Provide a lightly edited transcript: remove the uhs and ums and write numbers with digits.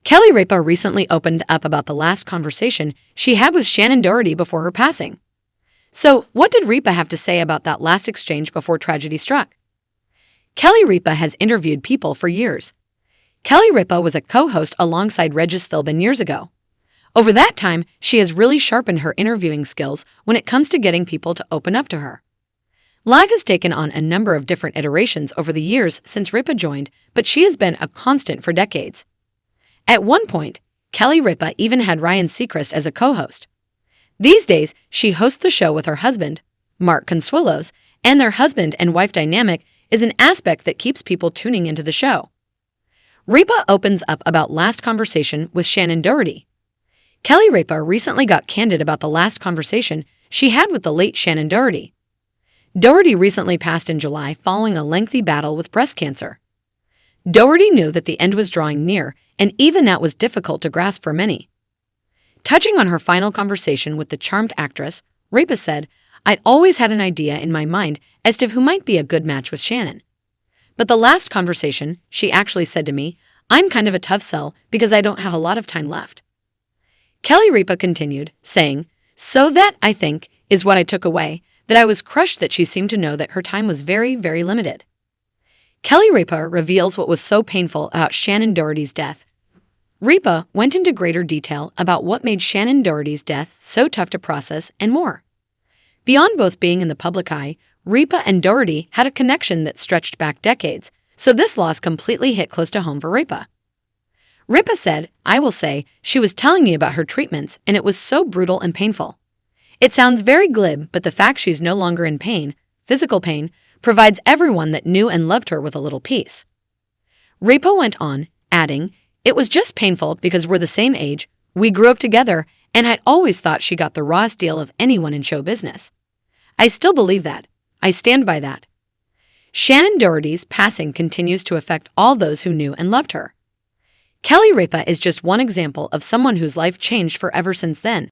Kelly Ripa recently opened up about the last conversation she had with Shannen Doherty before her passing. So, what did Ripa have to say about that last exchange before tragedy struck? Kelly Ripa has interviewed people for years. Kelly Ripa was a co-host alongside Regis Philbin years ago. Over that time, she has really sharpened her interviewing skills when it comes to getting people to open up to her. Live has taken on a number of different iterations over the years since Ripa joined, but she has been a constant for decades. At one point, Kelly Ripa even had Ryan Seacrest as a co-host. These days, she hosts the show with her husband, Mark Consuelos, and their husband and wife dynamic is an aspect that keeps people tuning into the show. Ripa opens up about last conversation with Shannen Doherty. Kelly Ripa recently got candid about the last conversation she had with the late Shannen Doherty. Doherty recently passed in July following a lengthy battle with breast cancer. Doherty knew that the end was drawing near, and even that was difficult to grasp for many. Touching on her final conversation with the charmed actress, Ripa said, "I'd always had an idea in my mind as to who might be a good match with Shannen. But the last conversation, she actually said to me, 'I'm kind of a tough sell because I don't have a lot of time left.'" Kelly Ripa continued, saying, "So that, I think, is what I took away, that I was crushed that she seemed to know that her time was very, very limited." Kelly Ripa reveals what was so painful about Shannen Doherty's death. Ripa went into greater detail about what made Shannen Doherty's death so tough to process and more. Beyond both being in the public eye, Ripa and Doherty had a connection that stretched back decades, so this loss completely hit close to home for Ripa. Ripa said, "I will say, she was telling me about her treatments and it was so brutal and painful. It sounds very glib, but the fact she's no longer in pain, physical pain, provides everyone that knew and loved her with a little peace." Ripa went on, adding, "It was just painful because we're the same age, we grew up together, and I'd always thought she got the rawest deal of anyone in show business. I still believe that. I stand by that." Shannen Doherty's passing continues to affect all those who knew and loved her. Kelly Ripa is just one example of someone whose life changed forever since then.